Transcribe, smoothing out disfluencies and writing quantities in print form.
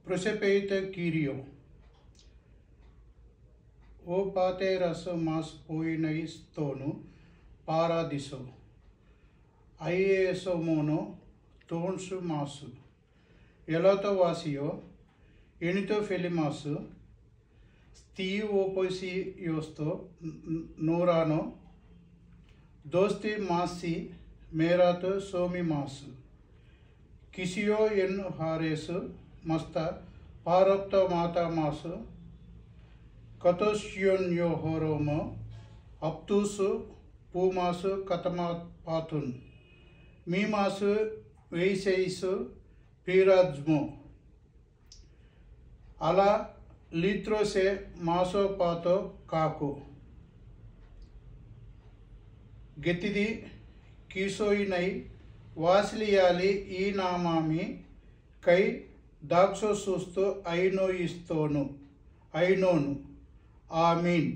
Prosepeita Kyrio. O pateras mas poinais tono paradiso. Aieso mono tonsu masu. Elata vasio. Enito felimasu. Steve opoisi yosto norano. Dosti masi merato somi masu. Kisio en haresu masta parapta mata masu. Katosyon yo horomo. Aptusu pumasu katamat patun. Mimasu veiseisu pirajmo. Ala litro se maso pato kaku. Getidi kisoinai వాసిలియాలి ఈ నామామి కై దాక్షో చూస్తూ అయినోను ఆమీన్.